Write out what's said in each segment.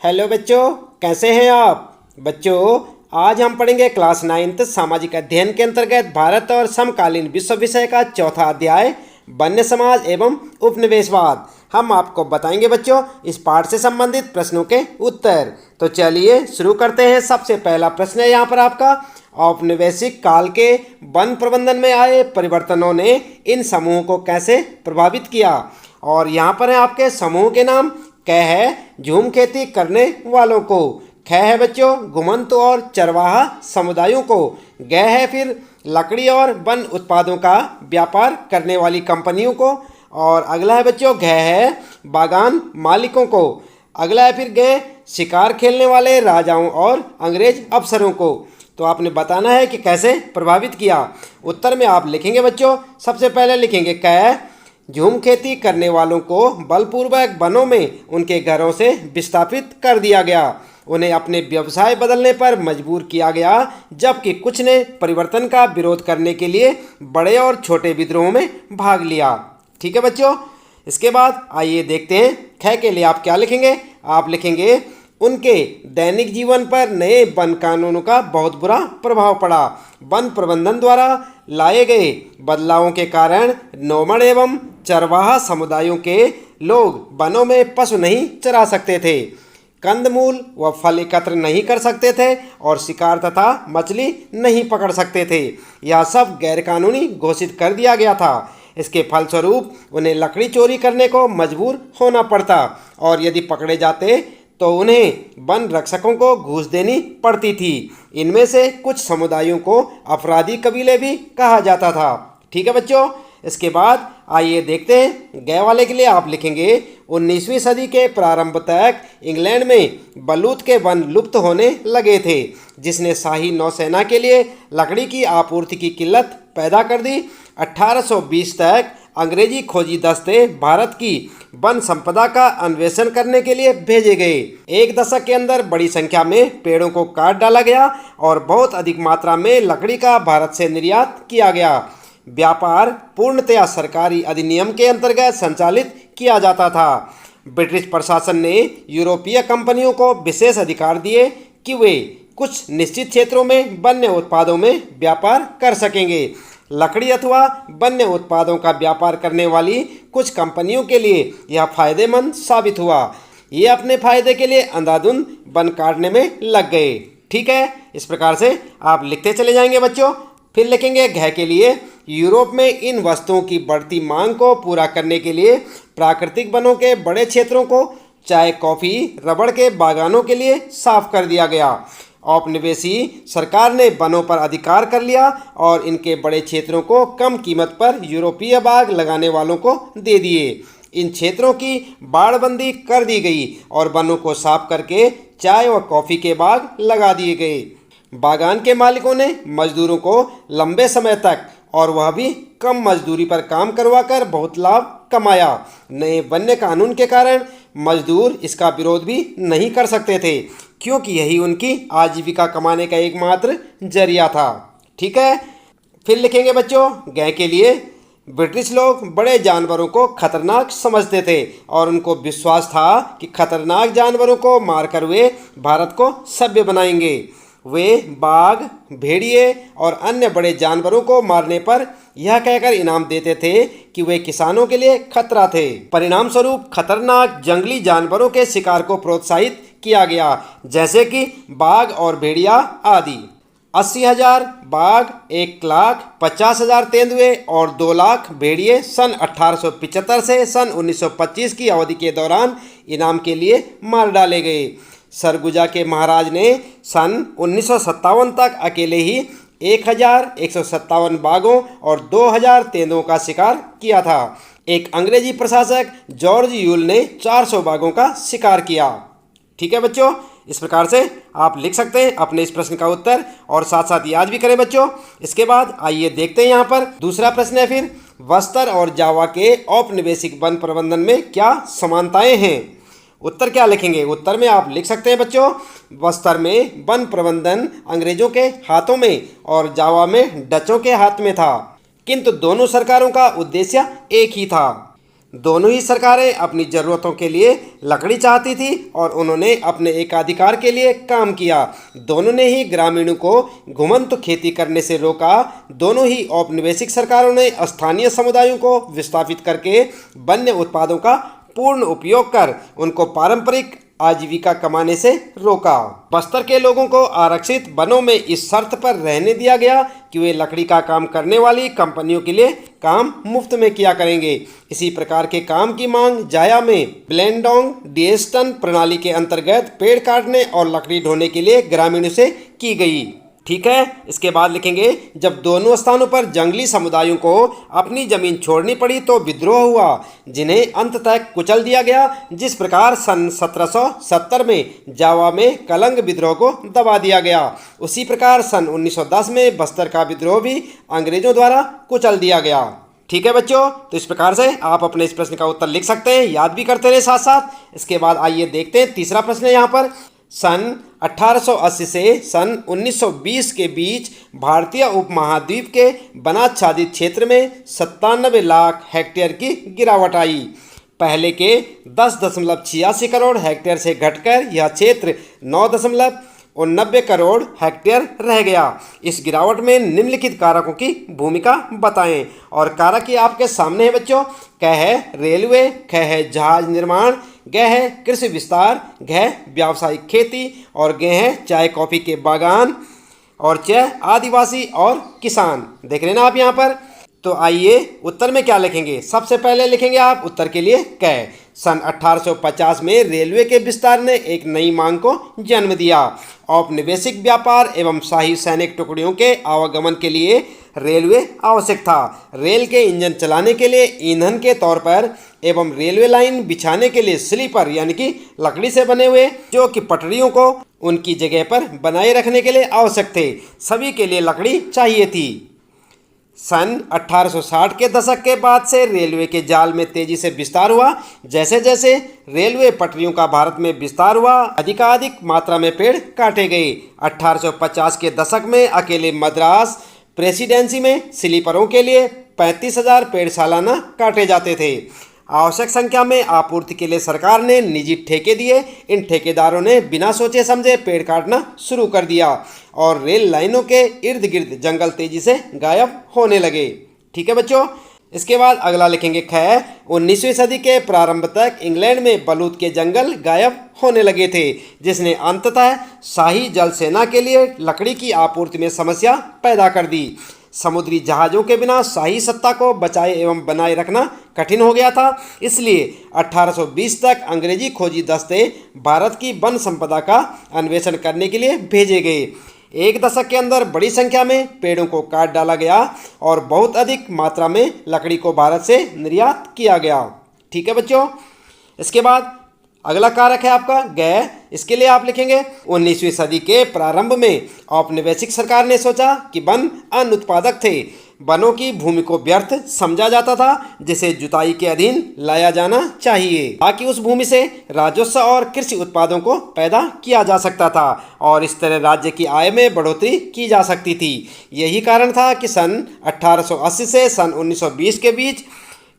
Hello बच्चों, कैसे हैं आप। बच्चों, आज हम पढ़ेंगे क्लास 9th सामाजिक अध्ययन के अंतर्गत भारत और समकालीन विश्व विषय का चौथा अध्याय वन्य समाज एवं उपनिवेशवाद। हम आपको बताएंगे बच्चों इस पाठ से संबंधित प्रश्नों के उत्तर। तो चलिए शुरू करते हैं। सबसे पहला प्रश्न है यहाँ पर आपका, औपनिवेशिक काल के वन प्रबंधन में आए परिवर्तनों ने इन समूहों को कैसे प्रभावित किया। और यहाँ पर है आपके समूह के नाम। क है झूम खेती करने वालों को, ख है बच्चों घुमंत और चरवाहा समुदायों को, ग है फिर लकड़ी और वन उत्पादों का व्यापार करने वाली कंपनियों को, और अगला है बच्चों घ है बागान मालिकों को, अगला है फिर ग शिकार खेलने वाले राजाओं और अंग्रेज अफसरों को। तो आपने बताना है कि कैसे प्रभावित किया। उत्तर में आप लिखेंगे बच्चों, सबसे पहले लिखेंगे क झूम खेती करने वालों को बलपूर्वक वनों में उनके घरों से विस्थापित कर दिया गया, उन्हें अपने व्यवसाय बदलने पर मजबूर किया गया, जबकि कुछ ने परिवर्तन का विरोध करने के लिए बड़े और छोटे विद्रोहों में भाग लिया। ठीक है बच्चों, इसके बाद आइए देखते हैं ख के लिए आप क्या लिखेंगे। आप लिखेंगे उनके दैनिक जीवन पर नए वन कानूनों का बहुत बुरा प्रभाव पड़ा। वन प्रबंधन द्वारा लाए गए बदलावों के कारण नोमड एवं चरवाहा समुदायों के लोग वनों में पशु नहीं चरा सकते थे, कंदमूल व फल एकत्र नहीं कर सकते थे और शिकार तथा मछली नहीं पकड़ सकते थे। यह सब गैरकानूनी घोषित कर दिया गया था। इसके फलस्वरूप उन्हें लकड़ी चोरी करने को मजबूर होना पड़ता और यदि पकड़े जाते तो उन्हें वन रक्षकों को घूस देनी पड़ती थी। इनमें से कुछ समुदायों को अपराधी कबीले भी कहा जाता था। ठीक है बच्चों, इसके बाद आइए देखते हैं गए वाले के लिए आप लिखेंगे 19वीं सदी के प्रारंभ तक इंग्लैंड में बलूत के वन लुप्त होने लगे थे, जिसने शाही नौसेना के लिए लकड़ी की आपूर्ति की किल्लत पैदा कर दी। 1820 तक अंग्रेजी खोजी दस्ते भारत की वन संपदा का अन्वेषण करने के लिए भेजे गए। एक दशक के अंदर बड़ी संख्या में पेड़ों को काट डाला गया और बहुत अधिक मात्रा में लकड़ी का भारत से निर्यात किया गया। व्यापार पूर्णतया सरकारी अधिनियम के अंतर्गत संचालित किया जाता था। ब्रिटिश प्रशासन ने यूरोपीय कंपनियों को विशेष अधिकार दिए कि वे कुछ निश्चित क्षेत्रों में वन्य उत्पादों में व्यापार कर सकेंगे। लकड़ी अथवा वन्य उत्पादों का व्यापार करने वाली कुछ कंपनियों के लिए यह फायदेमंद साबित हुआ। ये अपने फायदे के लिए अंधाधुंध वन काटने में लग गए। ठीक है, इस प्रकार से आप लिखते चले जाएंगे बच्चों। फिर लिखेंगे घ के लिए, यूरोप में इन वस्तुओं की बढ़ती मांग को पूरा करने के लिए प्राकृतिक वनों के बड़े क्षेत्रों को चाय, कॉफ़ी, रबड़ के बागानों के लिए साफ कर दिया गया। औपनिवेशी सरकार ने वनों पर अधिकार कर लिया और इनके बड़े क्षेत्रों को कम कीमत पर यूरोपीय बाग लगाने वालों को दे दिए। इन क्षेत्रों की बाड़बंदी कर दी गई और वनों को साफ करके चाय व कॉफ़ी के बाग लगा दिए गए। बागान के मालिकों ने मजदूरों को लंबे समय तक और वह भी कम मजदूरी पर काम करवाकर बहुत लाभ कमाया। नए वन्य कानून के कारण मजदूर इसका विरोध भी नहीं कर सकते थे, क्योंकि यही उनकी आजीविका कमाने का एकमात्र जरिया था। ठीक है, फिर लिखेंगे बच्चों गाय के लिए, ब्रिटिश लोग बड़े जानवरों को खतरनाक समझते थे और उनको विश्वास था कि खतरनाक जानवरों को मारकर वे भारत को सभ्य बनाएंगे। वे बाघ, भेड़िए और अन्य बड़े जानवरों को मारने पर यह कहकर इनाम देते थे कि वे किसानों के लिए खतरा थे। परिणाम स्वरूप खतरनाक जंगली जानवरों के शिकार को प्रोत्साहित किया गया, जैसे कि बाघ और भेड़िया आदि। 80,000 बाघ, 1,50,000 तेंदुए और 2 लाख भेड़िए सन 1875 से सन 1925 की अवधि के दौरान इनाम के लिए मार डाले गए। सरगुजा के महाराज ने सन 1957 तक अकेले ही 1,157 बाघों और 2,000 तेंदुओं का शिकार किया था। एक अंग्रेजी प्रशासक जॉर्ज यूल ने 400 बाघों का शिकार किया। ठीक है बच्चों, इस प्रकार से आप लिख सकते हैं अपने इस प्रश्न का उत्तर और साथ साथ याद भी करें बच्चों। इसके बाद आइए देखते हैं यहाँ पर दूसरा प्रश्न है फिर, बस्तर और जावा के औपनिवेशिक वन प्रबंधन में क्या समानताएं हैं। उत्तर क्या लिखेंगे। उत्तर में आप लिख सकते हैं बच्चों, बस्तर में वन प्रबंधन अंग्रेजों के हाथों में और जावा में डचों के हाथ में था, किंतु दोनों सरकारों का उद्देश्य एक ही था। दोनों ही सरकारें अपनी ज़रूरतों के लिए लकड़ी चाहती थी और उन्होंने अपने एकाधिकार के लिए काम किया। दोनों ने ही ग्रामीणों को घुमंतु खेती करने से रोका। दोनों ही औपनिवेशिक सरकारों ने स्थानीय समुदायों को विस्थापित करके वन्य उत्पादों का पूर्ण उपयोग कर उनको पारंपरिक आजीविका कमाने से रोका। बस्तर के लोगों को आरक्षित वनों में इस शर्त पर रहने दिया गया कि वे लकड़ी का काम करने वाली कंपनियों के लिए काम मुफ्त में किया करेंगे। इसी प्रकार के काम की मांग जाया में ब्लेंडोंग डिएस्टन प्रणाली के अंतर्गत पेड़ काटने और लकड़ी ढोने के लिए ग्रामीणों से की गई। ठीक है, इसके बाद लिखेंगे जब दोनों स्थानों पर जंगली समुदायों को अपनी जमीन छोड़नी पड़ी तो विद्रोह हुआ, जिन्हें अंततः कुचल दिया गया। जिस प्रकार सन 1770 में जावा में कलंग विद्रोह को दबा दिया गया, उसी प्रकार सन 1910 में बस्तर का विद्रोह भी अंग्रेजों द्वारा कुचल दिया गया। ठीक है बच्चों, तो इस प्रकार से आप अपने इस प्रश्न का उत्तर लिख सकते हैं, याद भी करते रहे साथ साथ। इसके बाद आइए देखते हैं तीसरा प्रश्न है यहाँ पर। सन 1880 से सन 1920 के बीच भारतीय उपमहाद्वीप के वनाच्छादित क्षेत्र में 97 लाख हेक्टेयर की गिरावट आई। पहले के 10.86 करोड़ हेक्टेयर से घटकर यह क्षेत्र 9.89 करोड़ हेक्टेयर रह गया। इस गिरावट में निम्नलिखित कारकों की भूमिका बताएं। और कारक ये आपके सामने है बच्चों। क है रेलवे, ख है जहाज निर्माण, ग है कृषि विस्तार, घ व्यावसायिक खेती और ग है चाय कॉफ़ी के बागान और च आदिवासी और किसान। देख रहे हैं ना आप यहाँ पर। तो आइए उत्तर में क्या लिखेंगे। सबसे पहले लिखेंगे आप उत्तर के लिए क। सन 1850 में रेलवे के विस्तार ने एक नई मांग को जन्म दिया। औपनिवेशिक व्यापार एवं शाही सैनिक टुकड़ियों के आवागमन के लिए रेलवे आवश्यक था। रेल के इंजन चलाने के लिए ईंधन के तौर पर एवं रेलवे लाइन बिछाने के लिए स्लीपर यानी कि लकड़ी से बने हुए, जो कि पटरियों को उनकी जगह पर बनाए रखने के लिए आवश्यक थे। सभी के लिए लकड़ी चाहिए थी। सन 1860 के दशक के बाद से रेलवे के जाल में तेजी से विस्तार हुआ। जैसे जैसे रेलवे पटरियों का भारत में विस्तार हुआ, अधिकाधिक मात्रा में पेड़ काटे गए। 1850 के दशक में अकेले मद्रास प्रेसिडेंसी में स्लीपरों के लिए 35,000 पेड़ सालाना काटे जाते थे। आवश्यक संख्या में आपूर्ति के लिए सरकार ने निजी ठेके दिए। इन ठेकेदारों ने बिना सोचे समझे पेड़ काटना शुरू कर दिया और रेल लाइनों के इर्द गिर्द जंगल तेजी से गायब होने लगे। ठीक है बच्चों, इसके बाद अगला लिखेंगे ख। 19वीं सदी के प्रारंभ तक इंग्लैंड में बलूत के जंगल गायब होने लगे थे, जिसने अंततः शाही जल सेना के लिए लकड़ी की आपूर्ति में समस्या पैदा कर दी। समुद्री जहाज़ों के बिना शाही सत्ता को बचाए एवं बनाए रखना कठिन हो गया था। इसलिए 1820 तक अंग्रेजी खोजी दस्ते भारत की वन संपदा का अन्वेषण करने के लिए भेजे गए। एक दशक के अंदर बड़ी संख्या में पेड़ों को काट डाला गया और बहुत अधिक मात्रा में लकड़ी को भारत से निर्यात किया गया। ठीक है बच्चों, इसके बाद अगला कारक है आपका ग। इसके लिए आप लिखेंगे 19वीं सदी के प्रारंभ में औपनिवेशिक सरकार ने सोचा कि वन अनुत्पादक थे। वनों की भूमि को व्यर्थ समझा जाता था, जिसे जुताई के अधीन लाया जाना चाहिए ताकि उस भूमि से राजस्व और कृषि उत्पादों को पैदा किया जा सकता था और इस तरह राज्य की आय में बढ़ोतरी की जा सकती थी। यही कारण था कि सन 1880 से सन 1920 के बीच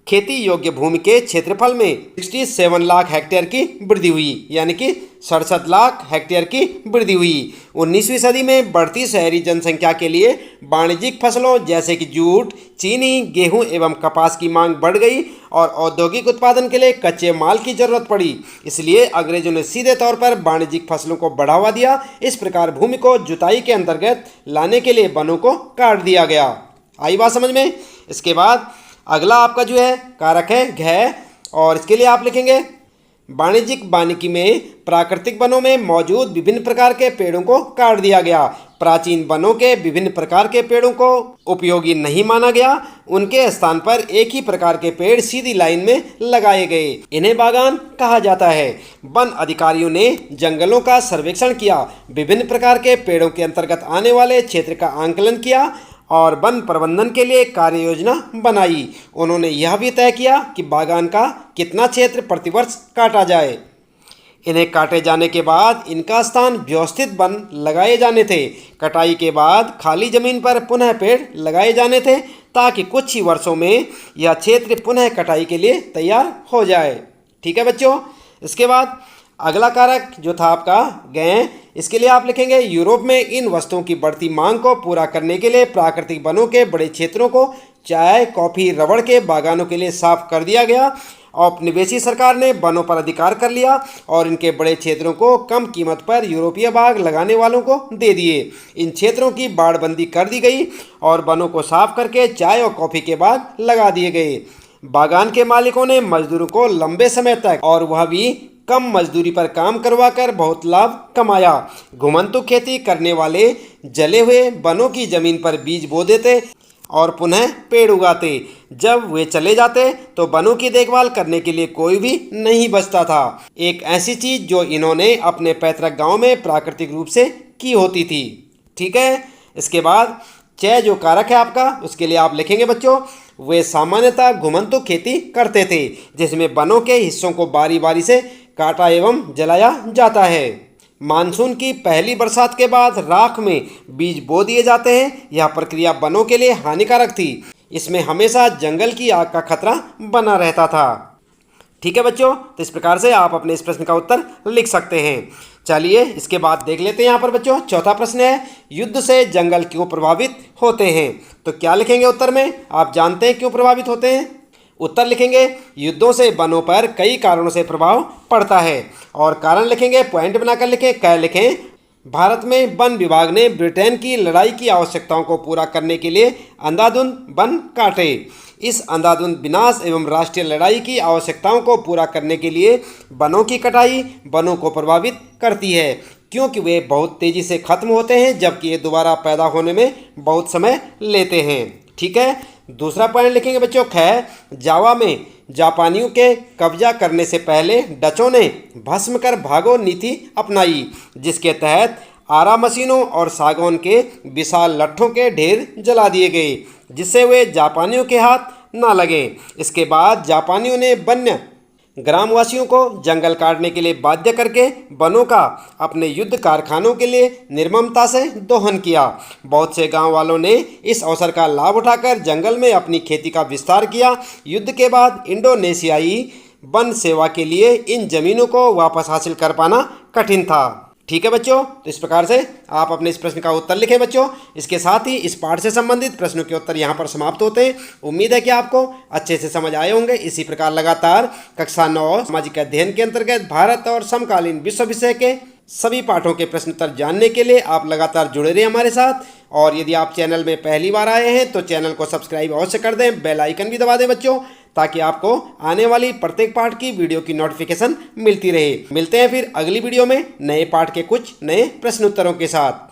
खेती योग्य भूमि के क्षेत्रफल में 67 लाख हेक्टेयर की वृद्धि हुई, यानी कि 67 लाख हेक्टेयर की वृद्धि हुई। 19वीं सदी में बढ़ती शहरी जनसंख्या के लिए वाणिज्यिक फसलों जैसे कि जूट, चीनी, गेहूं एवं कपास की मांग बढ़ गई और औद्योगिक उत्पादन के लिए कच्चे माल की जरूरत पड़ी। इसलिए अंग्रेजों ने सीधे तौर पर वाणिज्यिक फसलों को बढ़ावा दिया। इस प्रकार भूमि को जुताई के अंतर्गत लाने के लिए वनों को काट दिया गया। आई बात समझ में। इसके बाद अगला आपका जो है कारक है घ, और इसके लिए आप लिखेंगे वाणिज्यिक वानिकी में प्राकृतिक वनों में मौजूद विभिन्न प्रकार के पेड़ों को काट दिया गया। प्राचीन वनों के विभिन्न प्रकार के पेड़ों को उपयोगी नहीं माना गया। उनके स्थान पर एक ही प्रकार के पेड़ सीधी लाइन में लगाए गए। इन्हें बागान कहा जाता है। वन अधिकारियों ने जंगलों का सर्वेक्षण किया, विभिन्न प्रकार के पेड़ों के अंतर्गत आने वाले क्षेत्र का आंकलन किया और वन प्रबंधन के लिए कार्य योजना बनाई। उन्होंने यह भी तय किया कि बागान का कितना क्षेत्र प्रतिवर्ष काटा जाए। इन्हें काटे जाने के बाद इनका स्थान व्यवस्थित वन लगाए जाने थे। कटाई के बाद खाली जमीन पर पुनः पेड़ लगाए जाने थे ताकि कुछ ही वर्षों में यह क्षेत्र पुनः कटाई के लिए तैयार हो जाए। ठीक है बच्चों। इसके बाद अगला कारक जो था आपका गें, इसके लिए आप लिखेंगे यूरोप में इन वस्तुओं की बढ़ती मांग को पूरा करने के लिए प्राकृतिक वनों के बड़े क्षेत्रों को चाय, कॉफी, रबड़ के बागानों के लिए साफ कर दिया गया। औपनिवेशी सरकार ने वनों पर अधिकार कर लिया और इनके बड़े क्षेत्रों को कम कीमत पर यूरोपीय बाग लगाने वालों को दे दिए। इन क्षेत्रों की बाड़बंदी कर दी गई और वनों को साफ करके चाय और कॉफी के बाग लगा दिए गए। बागान के मालिकों ने मजदूरों को लंबे समय तक और वह भी कम मजदूरी पर काम करवाकर बहुत लाभ कमाया। घुमंतु खेती करने वाले जले हुए वनों की जमीन पर बीज बो देते और पुनः पेड़ उगाते। जब वे चले जाते तो वनों की देखभाल करने के लिए कोई भी नहीं बचता था। एक ऐसी चीज जो इन्होंने अपने पैतृक गांव में प्राकृतिक रूप से की होती थी। ठीक है। इसके बाद च जो कारक है आपका, उसके लिए आप लिखेंगे बच्चों, वे सामान्यतः घुमंतु खेती करते थे जिसमें वनों के हिस्सों को बारी बारी से काटा एवं जलाया जाता है। मानसून की पहली बरसात के बाद राख में बीज बो दिए जाते हैं। यह प्रक्रिया वनों के लिए हानिकारक थी। इसमें हमेशा जंगल की आग का खतरा बना रहता था। ठीक है बच्चों। तो इस प्रकार से आप अपने इस प्रश्न का उत्तर लिख सकते हैं। चलिए इसके बाद देख लेते हैं यहाँ पर बच्चों। चौथा प्रश्न है, युद्ध से जंगल क्यों प्रभावित होते हैं? तो क्या लिखेंगे उत्तर में? आप जानते हैं क्यों प्रभावित होते हैं? उत्तर लिखेंगे, युद्धों से वनों पर कई कारणों से प्रभाव पड़ता है। और कारण लिखेंगे, पॉइंट बनाकर लिखें, क्या लिखें? भारत में वन विभाग ने ब्रिटेन की लड़ाई की आवश्यकताओं को पूरा करने के लिए अंधाधुंध वन काटे। इस अंधाधुंध विनाश एवं राष्ट्रीय लड़ाई की आवश्यकताओं को पूरा करने के लिए वनों की कटाई वनों को प्रभावित करती है, क्योंकि वे बहुत तेजी से खत्म होते हैं जबकि ये दोबारा पैदा होने में बहुत समय लेते हैं। ठीक है। दूसरा पॉइंट लिखेंगे बच्चों, ख, जावा में जापानियों के कब्जा करने से पहले डचों ने भस्म कर भागो नीति अपनाई, जिसके तहत आरा मशीनों और सागौन के विशाल लट्ठों के ढेर जला दिए गए जिससे वे जापानियों के हाथ न लगे। इसके बाद जापानियों ने वन्य ग्रामवासियों को जंगल काटने के लिए बाध्य करके वनों का अपने युद्ध कारखानों के लिए निर्ममता से दोहन किया। बहुत से गांव वालों ने इस अवसर का लाभ उठाकर जंगल में अपनी खेती का विस्तार किया। युद्ध के बाद इंडोनेशियाई वन सेवा के लिए इन जमीनों को वापस हासिल कर पाना कठिन था। ठीक है बच्चों। तो इस प्रकार से आप अपने इस प्रश्न का उत्तर लिखें बच्चों। इसके साथ ही इस पाठ से संबंधित प्रश्नों के उत्तर यहाँ पर समाप्त होते हैं। उम्मीद है कि आपको अच्छे से समझ आए होंगे। इसी प्रकार लगातार कक्षा 9 सामाजिक अध्ययन के अंतर्गत भारत और समकालीन विश्व विषय के सभी पाठों के प्रश्न उत्तर जानने के लिए आप लगातार जुड़े रहिए हमारे साथ। और यदि आप चैनल में पहली बार आए हैं तो चैनल को सब्सक्राइब अवश्य कर दें, बेल आइकन भी दबा दें बच्चों, ताकि आपको आने वाली प्रत्येक पाठ की वीडियो की नोटिफिकेशन मिलती रहे। मिलते हैं फिर अगली वीडियो में नए पाठ के कुछ नए प्रश्न उत्तरों के साथ।